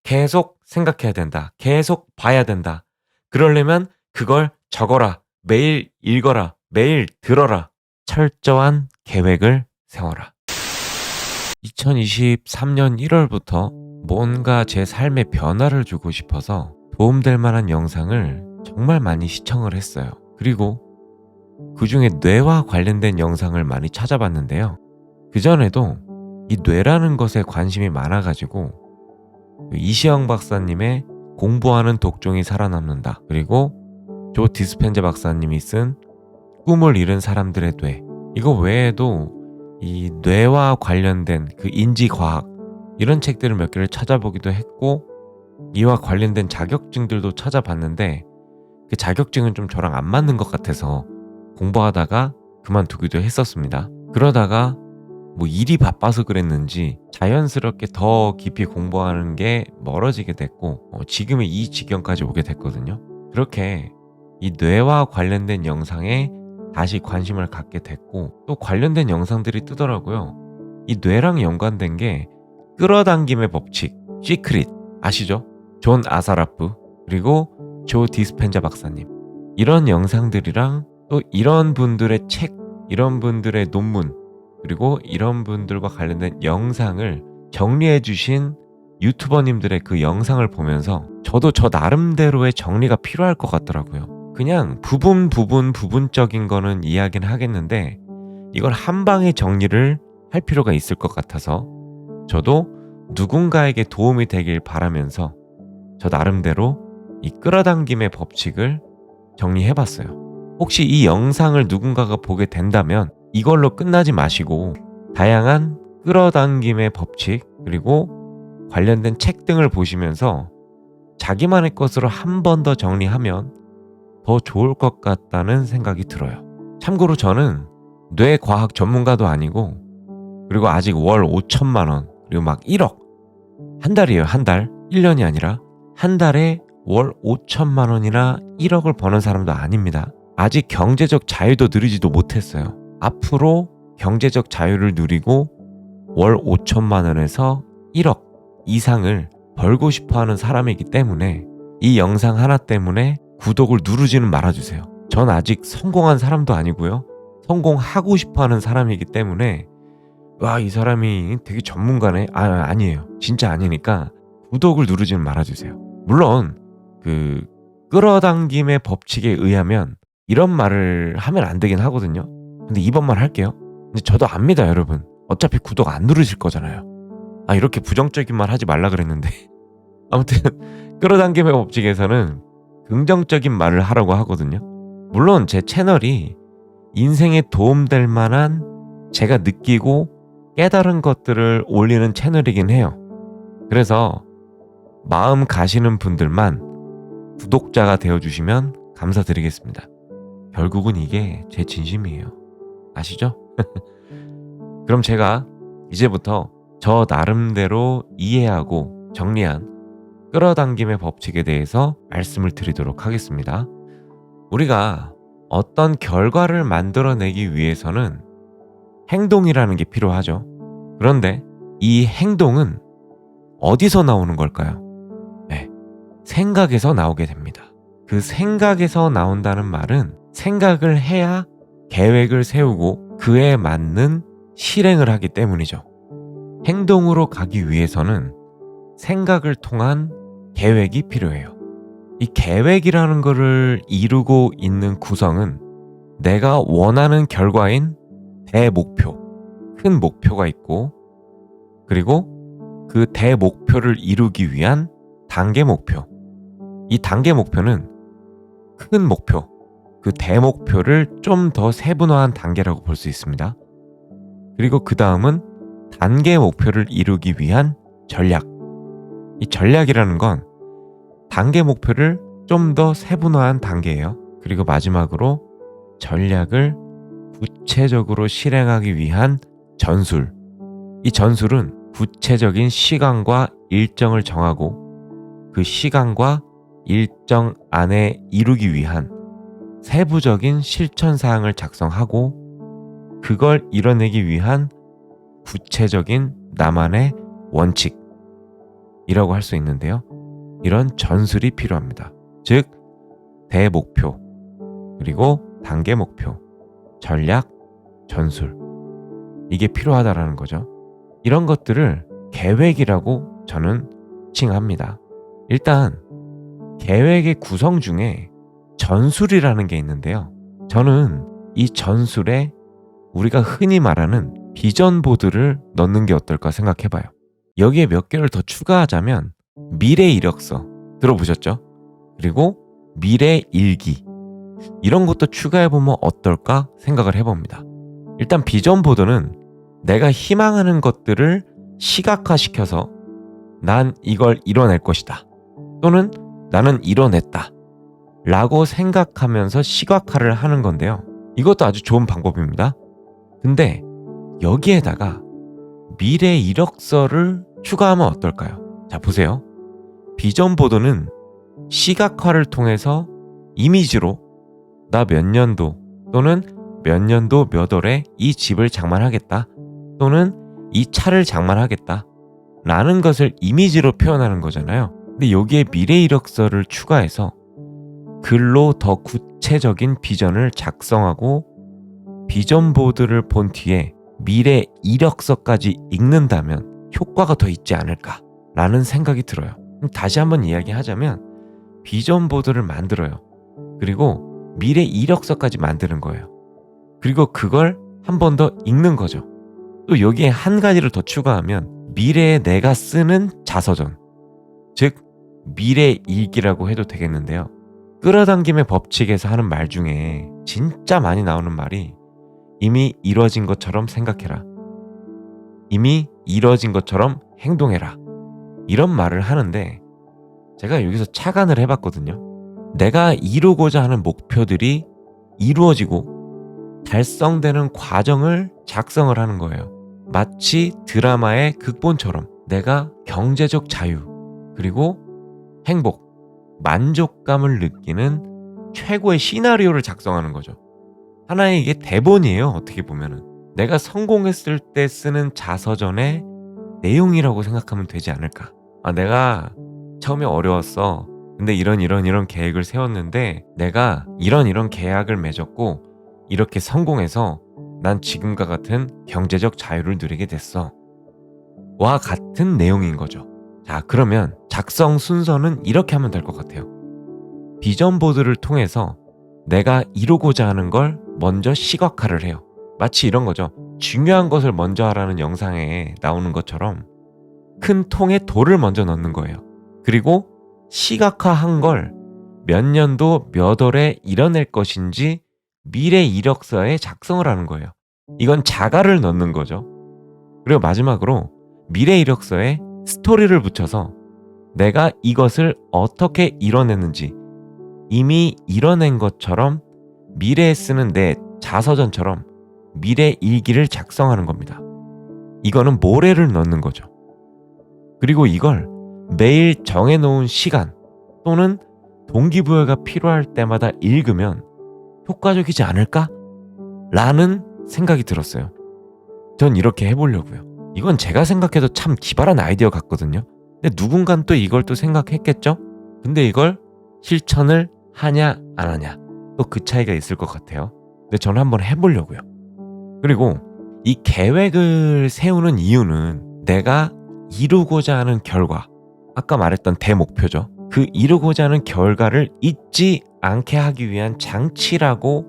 계속 생각해야 된다. 계속 봐야 된다. 그러려면 그걸 적어라. 매일 읽어라. 매일 들어라. 철저한 계획을 세워라. 2023년 1월부터 뭔가 제 삶에 변화를 주고 싶어서 도움될 만한 영상을 정말 많이 시청을 했어요. 그리고 그 중에 뇌와 관련된 영상을 많이 찾아봤는데요. 그전에도 이 뇌라는 것에 관심이 많아가지고 이시영 박사님의 공부하는 독종이 살아남는다, 그리고 조 디스펜자 박사님이 쓴 꿈을 잃은 사람들의 뇌, 이거 외에도 이 뇌와 관련된 그 인지과학 이런 책들을 몇 개를 찾아보기도 했고, 이와 관련된 자격증들도 찾아봤는데 그 자격증은 좀 저랑 안 맞는 것 같아서 공부하다가 그만두기도 했었습니다. 그러다가 뭐 일이 바빠서 그랬는지 자연스럽게 더 깊이 공부하는 게 멀어지게 됐고, 지금의 이 지경까지 오게 됐거든요. 그렇게 이 뇌와 관련된 영상에 다시 관심을 갖게 됐고, 또 관련된 영상들이 뜨더라고요. 이 뇌랑 연관된 게 끌어당김의 법칙, 시크릿 아시죠? 존 아사라프, 그리고 조 디스펜자 박사님, 이런 영상들이랑 또 이런 분들의 책, 이런 분들의 논문, 그리고 이런 분들과 관련된 영상을 정리해 주신 유튜버님들의 그 영상을 보면서 저도 저 나름대로의 정리가 필요할 것 같더라고요. 그냥 부분적인 거는 이야기는 하겠는데 이걸 한 방에 정리를 할 필요가 있을 것 같아서 저도 누군가에게 도움이 되길 바라면서 저 나름대로 이 끌어당김의 법칙을 정리해봤어요. 혹시 이 영상을 누군가가 보게 된다면 이걸로 끝나지 마시고 다양한 끌어당김의 법칙, 그리고 관련된 책 등을 보시면서 자기만의 것으로 한 번 더 정리하면 더 좋을 것 같다는 생각이 들어요. 참고로 저는 뇌과학 전문가도 아니고, 그리고 아직 월 5천만 원, 그리고 막 1억, 한 달이에요. 한 달, 1년이 아니라 한 달에 월 5천만 원이나 1억을 버는 사람도 아닙니다. 아직 경제적 자유도 누리지도 못했어요. 앞으로 경제적 자유를 누리고 월 5천만 원에서 1억 이상을 벌고 싶어하는 사람이기 때문에 이 영상 하나 때문에 구독을 누르지는 말아주세요. 전 아직 성공한 사람도 아니고요. 성공하고 싶어하는 사람이기 때문에 와, 이 사람이 되게 전문가네? 아니에요. 진짜 아니니까 구독을 누르지는 말아주세요. 물론 그 끌어당김의 법칙에 의하면 이런 말을 하면 안 되긴 하거든요. 근데 이번만 할게요. 근데 저도 압니다, 여러분. 어차피 구독 안 누르실 거잖아요. 이렇게 부정적인 말 하지 말라 그랬는데 아무튼 끌어당김의 법칙에서는 긍정적인 말을 하라고 하거든요. 물론 제 채널이 인생에 도움될 만한 제가 느끼고 깨달은 것들을 올리는 채널이긴 해요. 그래서 마음 가시는 분들만 구독자가 되어주시면 감사드리겠습니다. 결국은 이게 제 진심이에요. 아시죠? 그럼 제가 이제부터 저 나름대로 이해하고 정리한 끌어당김의 법칙에 대해서 말씀을 드리도록 하겠습니다. 우리가 어떤 결과를 만들어내기 위해서는 행동이라는 게 필요하죠. 그런데 이 행동은 어디서 나오는 걸까요? 네, 생각에서 나오게 됩니다. 그 생각에서 나온다는 말은 생각을 해야 계획을 세우고 그에 맞는 실행을 하기 때문이죠. 행동으로 가기 위해서는 생각을 통한 계획이 필요해요. 이 계획이라는 것을 이루고 있는 구성은 내가 원하는 결과인 대목표, 큰 목표가 있고, 그리고 그 대목표를 이루기 위한 단계 목표, 이 단계 목표는 큰 목표, 그 대목표를 좀 더 세분화한 단계라고 볼 수 있습니다. 그리고 그 다음은 단계 목표를 이루기 위한 전략. 이 전략이라는 건 단계 목표를 좀 더 세분화한 단계예요. 그리고 마지막으로 전략을 구체적으로 실행하기 위한 전술. 이 전술은 구체적인 시간과 일정을 정하고 그 시간과 일정 안에 이루기 위한 세부적인 실천 사항을 작성하고 그걸 이뤄내기 위한 구체적인 나만의 원칙. 이라고 할 수 있는데요. 이런 전술이 필요합니다. 즉 대목표, 그리고 단계 목표, 전략, 전술, 이게 필요하다라는 거죠. 이런 것들을 계획이라고 저는 칭합니다. 일단 계획의 구성 중에 전술이라는 게 있는데요. 저는 이 전술에 우리가 흔히 말하는 비전 보드를 넣는 게 어떨까 생각해봐요. 여기에 몇 개를 더 추가하자면 미래 이력서 들어보셨죠? 그리고 미래 일기, 이런 것도 추가해보면 어떨까 생각을 해봅니다. 일단 비전 보드는 내가 희망하는 것들을 시각화시켜서 난 이걸 이뤄낼 것이다, 또는 나는 이뤄냈다 라고 생각하면서 시각화를 하는 건데요. 이것도 아주 좋은 방법입니다. 근데 여기에다가 미래 이력서를 추가하면 어떨까요? 자, 보세요. 비전 보드는 시각화를 통해서 이미지로 나 몇 년도 또는 몇 년도 몇 월에 이 집을 장만하겠다, 또는 이 차를 장만하겠다 라는 것을 이미지로 표현하는 거잖아요. 근데 여기에 미래 이력서를 추가해서 글로 더 구체적인 비전을 작성하고 비전 보드를 본 뒤에 미래 이력서까지 읽는다면 효과가 더 있지 않을까 라는 생각이 들어요. 다시 한번 이야기하자면 비전 보드를 만들어요. 그리고 미래 이력서까지 만드는 거예요. 그리고 그걸 한 번 더 읽는 거죠. 또 여기에 한 가지를 더 추가하면 미래에 내가 쓰는 자서전, 즉 미래 일기라고 해도 되겠는데요. 끌어당김의 법칙에서 하는 말 중에 진짜 많이 나오는 말이 이미 이뤄진 것처럼 생각해라, 이미 이뤄진 것처럼 행동해라, 이런 말을 하는데 제가 여기서 착안을 해봤거든요. 내가 이루고자 하는 목표들이 이루어지고 달성되는 과정을 작성을 하는 거예요. 마치 드라마의 극본처럼 내가 경제적 자유, 그리고 행복, 만족감을 느끼는 최고의 시나리오를 작성하는 거죠. 하나의 이게 대본이에요. 어떻게 보면은 내가 성공했을 때 쓰는 자서전의 내용이라고 생각하면 되지 않을까. 내가 처음에 어려웠어. 근데 이런 계획을 세웠는데 내가 이런 계약을 맺었고 이렇게 성공해서 난 지금과 같은 경제적 자유를 누리게 됐어 와 같은 내용인 거죠. 자, 그러면 작성 순서는 이렇게 하면 될 것 같아요. 비전 보드를 통해서 내가 이루고자 하는 걸 먼저 시각화를 해요. 마치 이런 거죠. 중요한 것을 먼저 하라는 영상에 나오는 것처럼 큰 통에 돌을 먼저 넣는 거예요. 그리고 시각화한 걸 몇 년도 몇 월에 이뤄낼 것인지 미래 이력서에 작성을 하는 거예요. 이건 자가를 넣는 거죠. 그리고 마지막으로 미래 이력서에 스토리를 붙여서 내가 이것을 어떻게 이뤄냈는지 이미 이뤄낸 것처럼 미래에 쓰는 내 자서전처럼 미래 일기를 작성하는 겁니다. 이거는 모래를 넣는 거죠. 그리고 이걸 매일 정해놓은 시간 또는 동기부여가 필요할 때마다 읽으면 효과적이지 않을까? 라는 생각이 들었어요. 전 이렇게 해보려고요. 이건 제가 생각해도 참 기발한 아이디어 같거든요. 근데 누군간 또 이걸 또 생각했겠죠? 근데 이걸 실천을 하냐 안 하냐 또 그 차이가 있을 것 같아요. 근데 저는 한번 해보려고요. 그리고 이 계획을 세우는 이유는 내가 이루고자 하는 결과, 아까 말했던 대목표죠. 그 이루고자 하는 결과를 잊지 않게 하기 위한 장치라고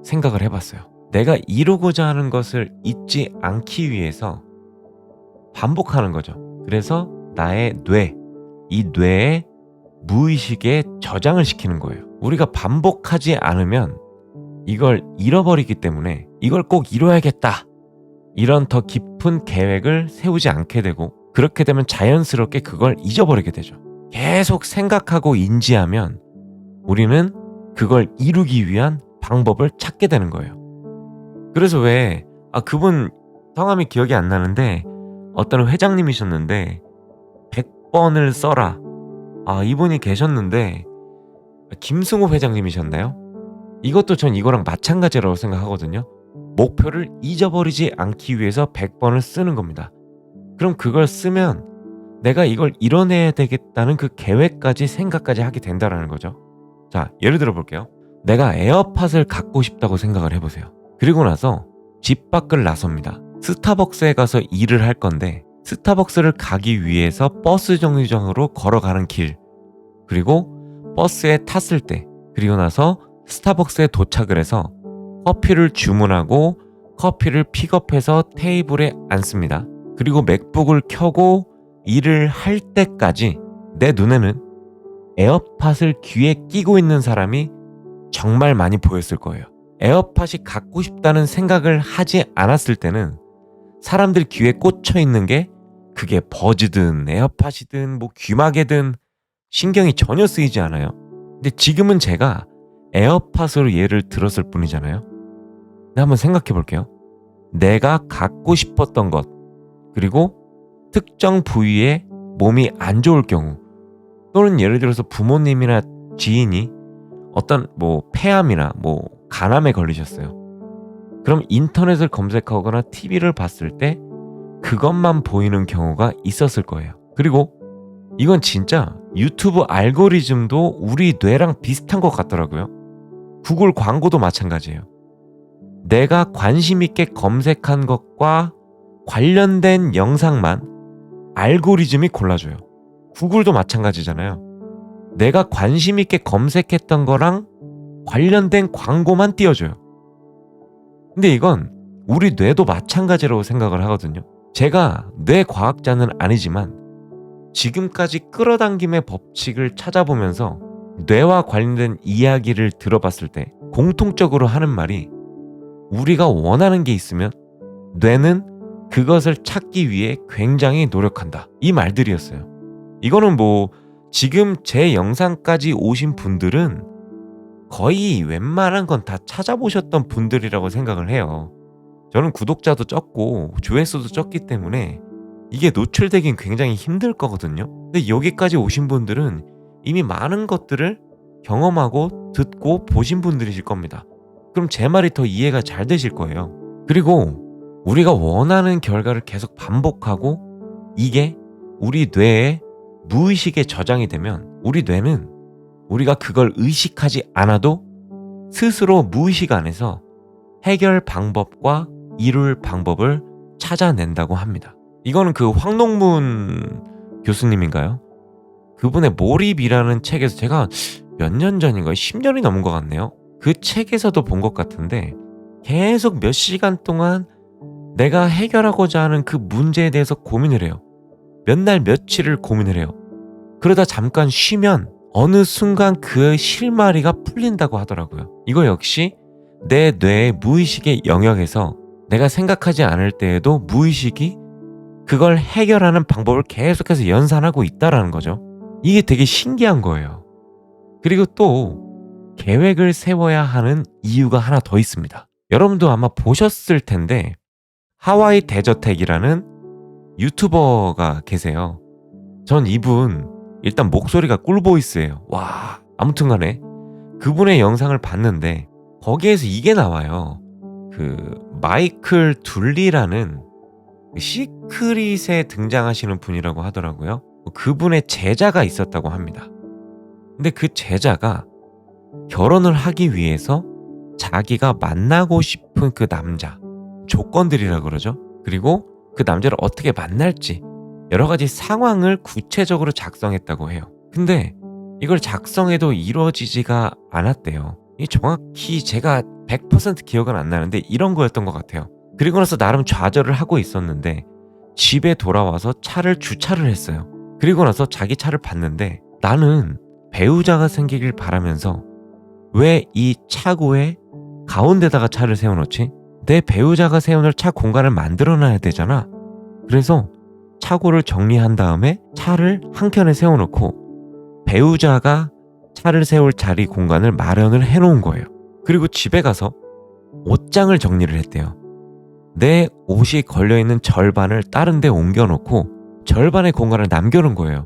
생각을 해봤어요. 내가 이루고자 하는 것을 잊지 않기 위해서 반복하는 거죠. 그래서 나의 이 뇌에 무의식에 저장을 시키는 거예요. 우리가 반복하지 않으면 이걸 잃어버리기 때문에 이걸 꼭 이뤄야겠다, 이런 더 깊은 계획을 세우지 않게 되고, 그렇게 되면 자연스럽게 그걸 잊어버리게 되죠. 계속 생각하고 인지하면 우리는 그걸 이루기 위한 방법을 찾게 되는 거예요. 그래서 그분 성함이 기억이 안 나는데 어떤 회장님이셨는데 100번을 써라, 이분이 계셨는데 김승호 회장님이셨나요? 이것도 전 이거랑 마찬가지라고 생각하거든요. 목표를 잊어버리지 않기 위해서 100번을 쓰는 겁니다. 그럼 그걸 쓰면 내가 이걸 이뤄내야 되겠다는 그 계획까지 생각까지 하게 된다라는 거죠. 자, 예를 들어 볼게요. 내가 에어팟을 갖고 싶다고 생각을 해보세요. 그리고 나서 집 밖을 나섭니다. 스타벅스에 가서 일을 할 건데 스타벅스를 가기 위해서 버스 정류장으로 걸어가는 길, 그리고 버스에 탔을 때, 그리고 나서 스타벅스에 도착을 해서 커피를 주문하고 커피를 픽업해서 테이블에 앉습니다. 그리고 맥북을 켜고 일을 할 때까지 내 눈에는 에어팟을 귀에 끼고 있는 사람이 정말 많이 보였을 거예요. 에어팟이 갖고 싶다는 생각을 하지 않았을 때는 사람들 귀에 꽂혀 있는 게 그게 버즈든 에어팟이든 뭐 귀마개든 신경이 전혀 쓰이지 않아요. 근데 지금은 제가 에어팟으로 예를 들었을 뿐이잖아요. 근데 한번 생각해 볼게요. 내가 갖고 싶었던 것, 그리고 특정 부위에 몸이 안 좋을 경우, 또는 예를 들어서 부모님이나 지인이 어떤 뭐 폐암이나 뭐 간암에 걸리셨어요. 그럼 인터넷을 검색하거나 TV를 봤을 때 그것만 보이는 경우가 있었을 거예요. 그리고 이건 진짜 유튜브 알고리즘도 우리 뇌랑 비슷한 것 같더라고요. 구글 광고도 마찬가지예요. 내가 관심 있게 검색한 것과 관련된 영상만 알고리즘이 골라줘요. 구글도 마찬가지잖아요. 내가 관심 있게 검색했던 거랑 관련된 광고만 띄워줘요. 근데 이건 우리 뇌도 마찬가지라고 생각을 하거든요. 제가 뇌과학자는 아니지만 지금까지 끌어당김의 법칙을 찾아보면서 뇌와 관련된 이야기를 들어봤을 때 공통적으로 하는 말이, 우리가 원하는 게 있으면 뇌는 그것을 찾기 위해 굉장히 노력한다, 이 말들이었어요. 이거는 뭐 지금 제 영상까지 오신 분들은 거의 웬만한 건 다 찾아보셨던 분들이라고 생각을 해요. 저는 구독자도 적고 조회수도 적기 때문에 이게 노출되긴 굉장히 힘들 거거든요. 근데 여기까지 오신 분들은 이미 많은 것들을 경험하고 듣고 보신 분들이실 겁니다. 그럼 제 말이 더 이해가 잘 되실 거예요. 그리고 우리가 원하는 결과를 계속 반복하고 이게 우리 뇌에 무의식에 저장이 되면 우리 뇌는 우리가 그걸 의식하지 않아도 스스로 무의식 안에서 해결 방법과 이룰 방법을 찾아낸다고 합니다. 이거는 그 황농문 교수님인가요? 그분의 몰입이라는 책에서, 제가 몇 년 전인가요? 10년이 넘은 것 같네요. 그 책에서도 본 것 같은데 계속 몇 시간 동안 내가 해결하고자 하는 그 문제에 대해서 고민을 해요. 몇 날 며칠을 고민을 해요. 그러다 잠깐 쉬면 어느 순간 그 실마리가 풀린다고 하더라고요. 이거 역시 내 뇌의 무의식의 영역에서 내가 생각하지 않을 때에도 무의식이 그걸 해결하는 방법을 계속해서 연산하고 있다라는 거죠. 이게 되게 신기한 거예요. 그리고 또 계획을 세워야 하는 이유가 하나 더 있습니다. 여러분도 아마 보셨을 텐데 하와이 대저택이라는 유튜버가 계세요. 전 이분 일단 목소리가 꿀보이스예요. 와, 아무튼 간에 그분의 영상을 봤는데 거기에서 이게 나와요. 그 마이클 둘리라는 시크릿에 등장하시는 분이라고 하더라고요. 그분의 제자가 있었다고 합니다. 근데 그 제자가 결혼을 하기 위해서 자기가 만나고 싶은 그 남자, 조건들이라 그러죠. 그리고 그 남자를 어떻게 만날지 여러 가지 상황을 구체적으로 작성했다고 해요. 근데 이걸 작성해도 이루어지지가 않았대요. 이 정확히 제가 100% 기억은 안 나는데 이런 거였던 것 같아요. 그리고 나서 나름 좌절을 하고 있었는데 집에 돌아와서 차를 주차를 했어요. 그리고 나서 자기 차를 봤는데, 나는 배우자가 생기길 바라면서 왜 이 차고에 가운데다가 차를 세워놓지? 내 배우자가 세워놓을 차 공간을 만들어놔야 되잖아. 그래서 차고를 정리한 다음에 차를 한켠에 세워놓고 배우자가 차를 세울 자리 공간을 마련을 해놓은 거예요. 그리고 집에 가서 옷장을 정리를 했대요. 내 옷이 걸려있는 절반을 다른 데 옮겨놓고 절반의 공간을 남겨놓은 거예요.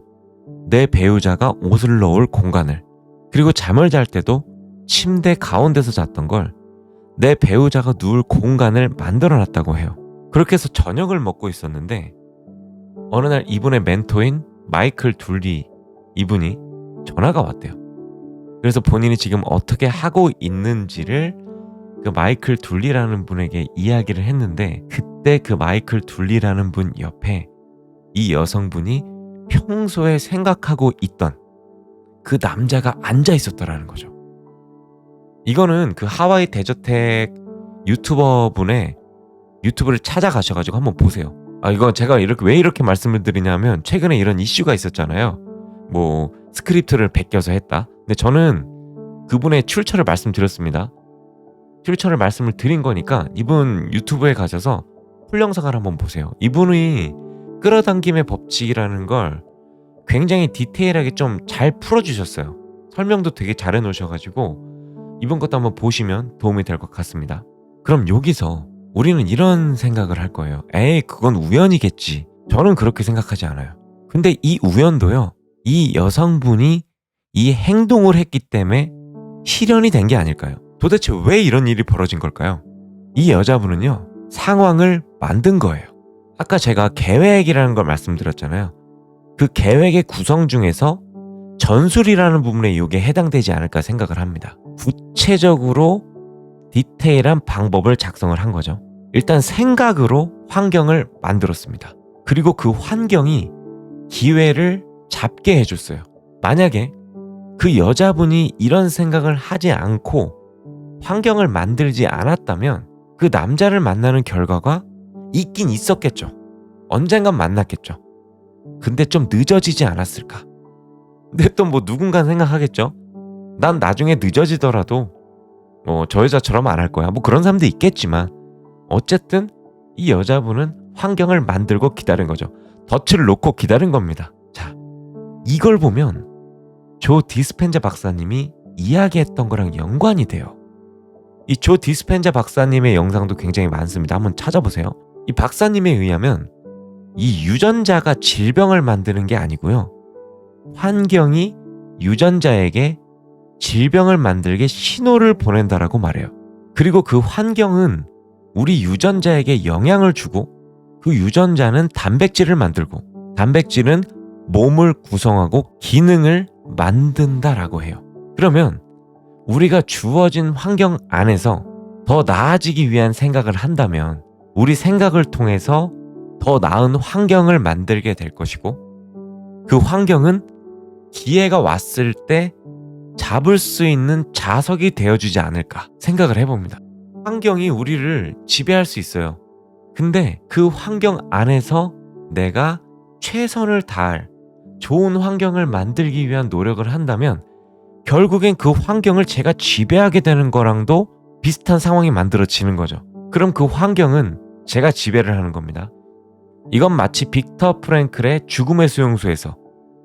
내 배우자가 옷을 넣을 공간을. 그리고 잠을 잘 때도 침대 가운데서 잤던 걸 내 배우자가 누울 공간을 만들어놨다고 해요. 그렇게 해서 저녁을 먹고 있었는데 어느 날 이분의 멘토인 마이클 둘리 이분이 전화가 왔대요. 그래서 본인이 지금 어떻게 하고 있는지를 그 마이클 둘리라는 분에게 이야기를 했는데, 그때 그 마이클 둘리라는 분 옆에 이 여성분이 평소에 생각하고 있던 그 남자가 앉아 있었더라는 거죠. 이거는 그 하와이 대저택 유튜버 분의 유튜브를 찾아가셔가지고 한번 보세요. 이거 제가 왜 이렇게 말씀을 드리냐면, 최근에 이런 이슈가 있었잖아요. 뭐 스크립트를 베껴서 했다. 근데 저는 그분의 출처를 말씀드렸습니다. 출처를 말씀을 드린 거니까 이분 유튜브에 가셔서 풀 영상을 한번 보세요. 이분이 끌어당김의 법칙이라는 걸 굉장히 디테일하게 좀 잘 풀어주셨어요. 설명도 되게 잘 해놓으셔가지고 이분 것도 한번 보시면 도움이 될 것 같습니다. 그럼 여기서 우리는 이런 생각을 할 거예요. 에이, 그건 우연이겠지. 저는 그렇게 생각하지 않아요. 근데 이 우연도요, 이 여성분이 이 행동을 했기 때문에 실현이 된 게 아닐까요? 도대체 왜 이런 일이 벌어진 걸까요? 이 여자분은요, 상황을 만든 거예요. 아까 제가 계획이라는 걸 말씀드렸잖아요. 그 계획의 구성 중에서 전술이라는 부분에 이게 해당되지 않을까 생각을 합니다. 구체적으로 디테일한 방법을 작성을 한 거죠. 일단 생각으로 환경을 만들었습니다. 그리고 그 환경이 기회를 잡게 해줬어요. 만약에 그 여자분이 이런 생각을 하지 않고 환경을 만들지 않았다면 그 남자를 만나는 결과가 있긴 있었겠죠. 언젠간 만났겠죠. 근데 좀 늦어지지 않았을까? 근데 또 뭐 누군가 생각하겠죠. 난 나중에 늦어지더라도 저 여자처럼 안 할 거야. 뭐 그런 사람도 있겠지만, 어쨌든 이 여자분은 환경을 만들고 기다린 거죠. 덫을 놓고 기다린 겁니다. 자, 이걸 보면 조 디스펜자 박사님이 이야기했던 거랑 연관이 돼요. 이 조 디스펜자 박사님의 영상도 굉장히 많습니다. 한번 찾아보세요. 이 박사님에 의하면 이 유전자가 질병을 만드는 게 아니고요, 환경이 유전자에게 질병을 만들게 신호를 보낸다라고 말해요. 그리고 그 환경은 우리 유전자에게 영향을 주고, 그 유전자는 단백질을 만들고, 단백질은 몸을 구성하고 기능을 만든다라고 해요. 그러면 우리가 주어진 환경 안에서 더 나아지기 위한 생각을 한다면 우리 생각을 통해서 더 나은 환경을 만들게 될 것이고, 그 환경은 기회가 왔을 때 잡을 수 있는 자석이 되어주지 않을까 생각을 해봅니다. 환경이 우리를 지배할 수 있어요. 근데 그 환경 안에서 내가 최선을 다할 좋은 환경을 만들기 위한 노력을 한다면 결국엔 그 환경을 제가 지배하게 되는 거랑도 비슷한 상황이 만들어지는 거죠. 그럼 그 환경은 제가 지배를 하는 겁니다. 이건 마치 빅터 프랭클의 죽음의 수용소에서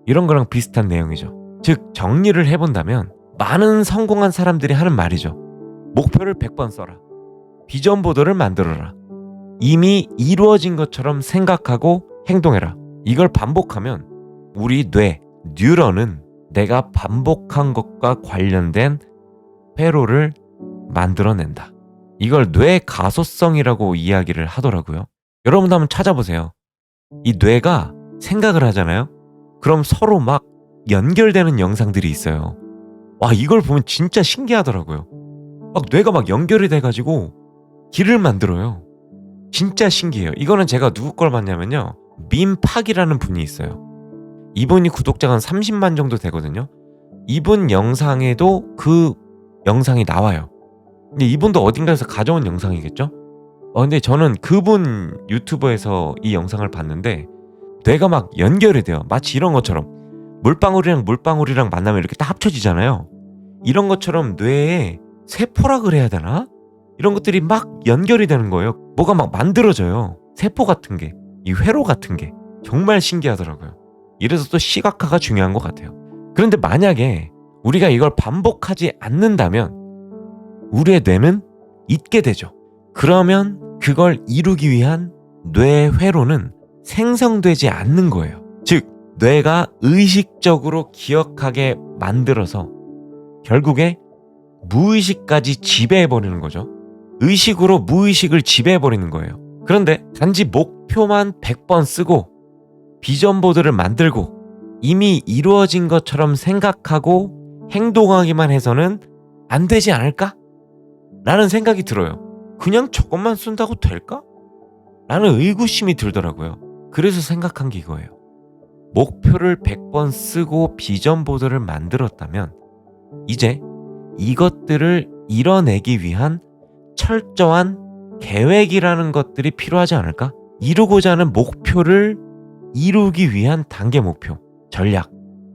이런 거랑 비슷한 내용이죠. 즉, 정리를 해본다면 많은 성공한 사람들이 하는 말이죠. 목표를 100번 써라. 비전 보도를 만들어라. 이미 이루어진 것처럼 생각하고 행동해라. 이걸 반복하면 우리 뉴런은 내가 반복한 것과 관련된 회로를 만들어낸다. 이걸 뇌 가소성이라고 이야기를 하더라고요. 여러분도 한번 찾아보세요. 이 뇌가 생각을 하잖아요. 그럼 서로 막 연결되는 영상들이 있어요. 와, 이걸 보면 진짜 신기하더라고요. 막 뇌가 막 연결이 돼가지고 길을 만들어요. 진짜 신기해요. 이거는 제가 누구 걸 봤냐면요, 민팍이라는 분이 있어요. 이분이 구독자가 한 30만 정도 되거든요. 이분 영상에도 그 영상이 나와요. 근데 이분도 어딘가에서 가져온 영상이겠죠? 근데 저는 그분 유튜브에서 이 영상을 봤는데 뇌가 막 연결이 돼요. 마치 이런 것처럼 물방울이랑 물방울이랑 만나면 이렇게 딱 합쳐지잖아요. 이런 것처럼 뇌에 세포라 그래야 되나? 이런 것들이 막 연결이 되는 거예요. 뭐가 막 만들어져요. 세포 같은 게, 이 회로 같은 게 정말 신기하더라고요. 이래서 또 시각화가 중요한 것 같아요. 그런데 만약에 우리가 이걸 반복하지 않는다면 우리의 뇌는 잊게 되죠. 그러면 그걸 이루기 위한 뇌 회로는 생성되지 않는 거예요. 즉, 뇌가 의식적으로 기억하게 만들어서 결국에 무의식까지 지배해버리는 거죠. 의식으로 무의식을 지배해버리는 거예요. 그런데 단지 목표만 100번 쓰고 비전 보드를 만들고 이미 이루어진 것처럼 생각하고 행동하기만 해서는 안 되지 않을까? 라는 생각이 들어요. 그냥 저것만 쓴다고 될까? 라는 의구심이 들더라고요. 그래서 생각한 게 이거예요. 목표를 100번 쓰고 비전 보드를 만들었다면 이제 이것들을 이뤄내기 위한 철저한 계획이라는 것들이 필요하지 않을까? 이루고자 하는 목표를 이루기 위한 단계 목표, 전략,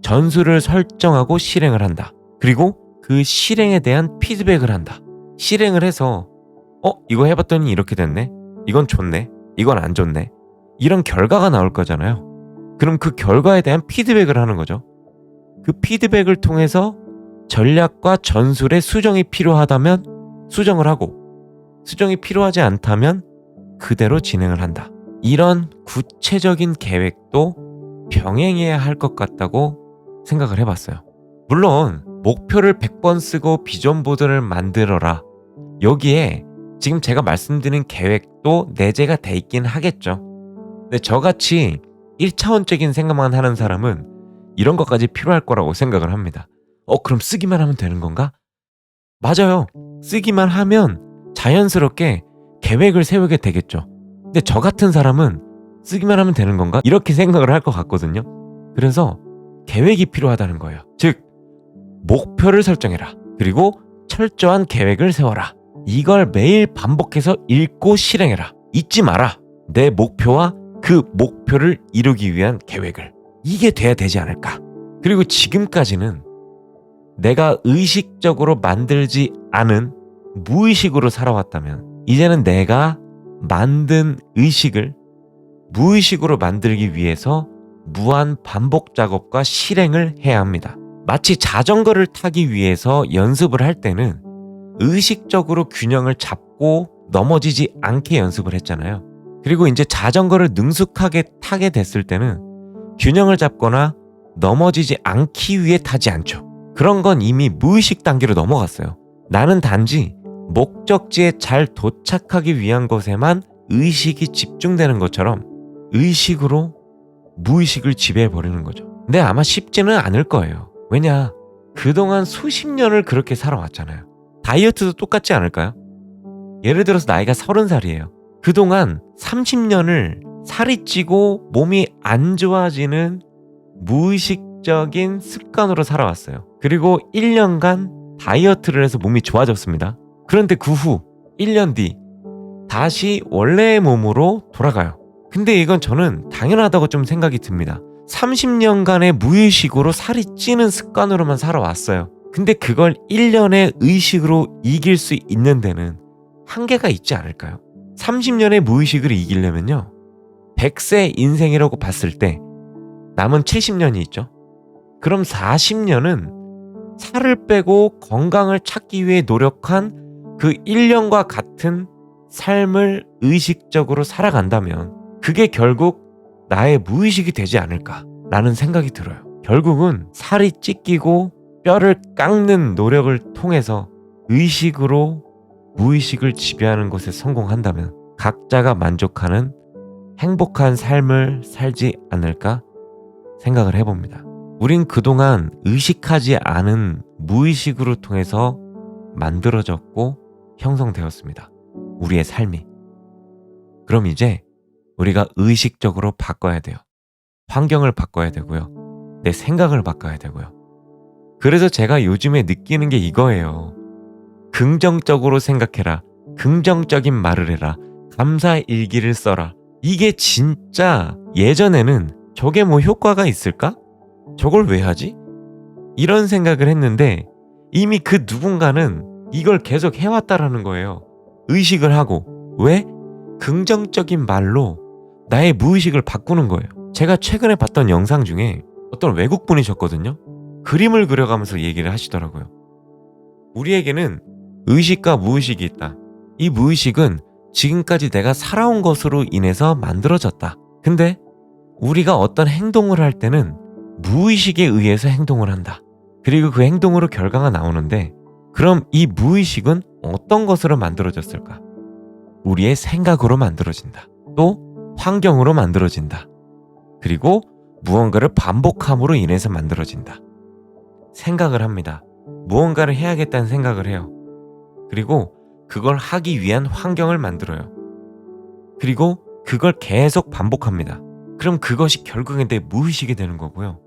전술을 설정하고 실행을 한다. 그리고 그 실행에 대한 피드백을 한다. 실행을 해서 이거 해봤더니 이렇게 됐네? 이건 좋네? 이건 안 좋네? 이런 결과가 나올 거잖아요. 그럼 그 결과에 대한 피드백을 하는 거죠. 그 피드백을 통해서 전략과 전술의 수정이 필요하다면 수정을 하고 수정이 필요하지 않다면 그대로 진행을 한다. 이런 구체적인 계획도 병행해야 할 것 같다고 생각을 해봤어요. 물론 목표를 100번 쓰고 비전 보드를 만들어라. 여기에 지금 제가 말씀드린 계획도 내재가 돼 있긴 하겠죠. 근데 저같이 1차원적인 생각만 하는 사람은 이런 것까지 필요할 거라고 생각을 합니다. 그럼 쓰기만 하면 되는 건가? 맞아요. 쓰기만 하면 자연스럽게 계획을 세우게 되겠죠. 근데 저 같은 사람은 쓰기만 하면 되는 건가? 이렇게 생각을 할 것 같거든요. 그래서 계획이 필요하다는 거예요. 즉 목표를 설정해라. 그리고 철저한 계획을 세워라. 이걸 매일 반복해서 읽고 실행해라. 잊지 마라. 내 목표와 그 목표를 이루기 위한 계획을. 이게 돼야 되지 않을까. 그리고 지금까지는 내가 의식적으로 만들지 않은 무의식으로 살아왔다면 이제는 내가 만든 의식을 무의식으로 만들기 위해서 무한 반복 작업과 실행을 해야 합니다. 마치 자전거를 타기 위해서 연습을 할 때는 의식적으로 균형을 잡고 넘어지지 않게 연습을 했잖아요. 그리고 이제 자전거를 능숙하게 타게 됐을 때는 균형을 잡거나 넘어지지 않기 위해 타지 않죠. 그런 건 이미 무의식 단계로 넘어갔어요. 나는 단지 목적지에 잘 도착하기 위한 것에만 의식이 집중되는 것처럼 의식으로 무의식을 지배해버리는 거죠. 근데 아마 쉽지는 않을 거예요. 왜냐? 그동안 수십 년을 그렇게 살아왔잖아요. 다이어트도 똑같지 않을까요? 예를 들어서 나이가 30살이에요. 그동안 30년을 살이 찌고 몸이 안 좋아지는 무의식적인 습관으로 살아왔어요. 그리고 1년간 다이어트를 해서 몸이 좋아졌습니다. 그런데 그 후 1년 뒤 다시 원래의 몸으로 돌아가요. 근데 이건 저는 당연하다고 좀 생각이 듭니다. 30년간의 무의식으로 살이 찌는 습관으로만 살아왔어요. 근데 그걸 1년의 의식으로 이길 수 있는 데는 한계가 있지 않을까요? 30년의 무의식을 이기려면요, 100세 인생이라고 봤을 때 남은 70년이 있죠. 그럼 40년은 살을 빼고 건강을 찾기 위해 노력한 그 1년과 같은 삶을 의식적으로 살아간다면 그게 결국 나의 무의식이 되지 않을까라는 생각이 들어요. 결국은 살이 찢기고 뼈를 깎는 노력을 통해서 의식으로 무의식을 지배하는 것에 성공한다면 각자가 만족하는 행복한 삶을 살지 않을까 생각을 해봅니다. 우린 그동안 의식하지 않은 무의식으로 통해서 만들어졌고 형성되었습니다. 우리의 삶이. 그럼 이제 우리가 의식적으로 바꿔야 돼요. 환경을 바꿔야 되고요. 내 생각을 바꿔야 되고요. 그래서 제가 요즘에 느끼는 게 이거예요. 긍정적으로 생각해라. 긍정적인 말을 해라. 감사 일기를 써라. 이게 진짜 예전에는 저게 뭐 효과가 있을까? 저걸 왜 하지? 이런 생각을 했는데 이미 그 누군가는 이걸 계속 해왔다라는 거예요. 의식을 하고. 왜? 긍정적인 말로 나의 무의식을 바꾸는 거예요. 제가 최근에 봤던 영상 중에 어떤 외국분이셨거든요. 그림을 그려가면서 얘기를 하시더라고요. 우리에게는 의식과 무의식이 있다. 이 무의식은 지금까지 내가 살아온 것으로 인해서 만들어졌다. 근데 우리가 어떤 행동을 할 때는 무의식에 의해서 행동을 한다. 그리고 그 행동으로 결과가 나오는데 그럼 이 무의식은 어떤 것으로 그리고 무언가를 반복함으로 인해서 만들어진다. 생각을 합니다. 무언가를 해야겠다는 생각을 해요. 그리고 그걸 하기 위한 환경을 만들어요. 그리고 그걸 계속 반복합니다. 그럼 그것이 결국엔 내 무의식이 되는 거고요.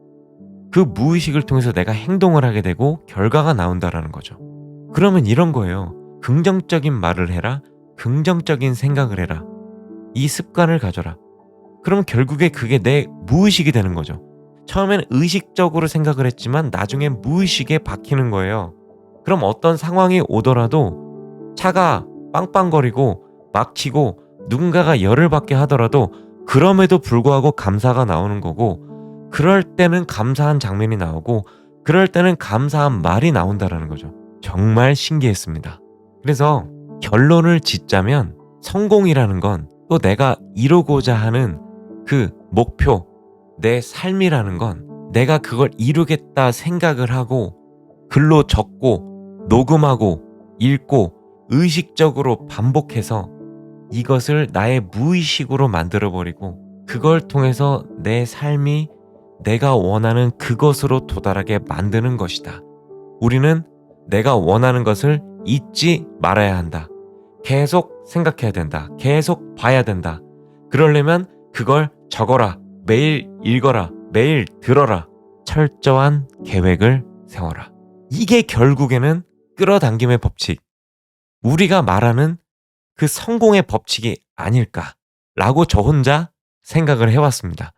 그 무의식을 통해서 내가 행동을 하게 되고 결과가 나온다라는 거죠. 그러면 이런 거예요. 긍정적인 말을 해라. 긍정적인 생각을 해라. 이 습관을 가져라. 그럼 결국에 그게 내 무의식이 되는 거죠. 처음엔 의식적으로 생각을 했지만 나중엔 무의식에 박히는 거예요. 그럼 어떤 상황이 오더라도 차가 빵빵거리고 막히고 누군가가 열을 받게 하더라도 그럼에도 불구하고 감사가 나오는 거고, 그럴 때는 감사한 장면이 나오고 그럴 때는 감사한 말이 나온다라는 거죠. 정말 신기했습니다. 그래서 결론을 짓자면 성공이라는 건 또 내가 이루고자 하는 그 목표, 내 삶이라는 건 내가 그걸 이루겠다 생각을 하고 글로 적고 녹음하고 읽고 의식적으로 반복해서 이것을 나의 무의식으로 만들어버리고 그걸 통해서 내 삶이 내가 원하는 그것으로 도달하게 만드는 것이다. 우리는 내가 원하는 것을 잊지 말아야 한다. 계속 생각해야 된다. 계속 봐야 된다. 그러려면 그걸 적어라. 매일 읽어라. 매일 들어라. 철저한 계획을 세워라. 이게 결국에는 끌어당김의 법칙, 우리가 말하는 그 성공의 법칙이 아닐까라고 저 혼자 생각을 해왔습니다.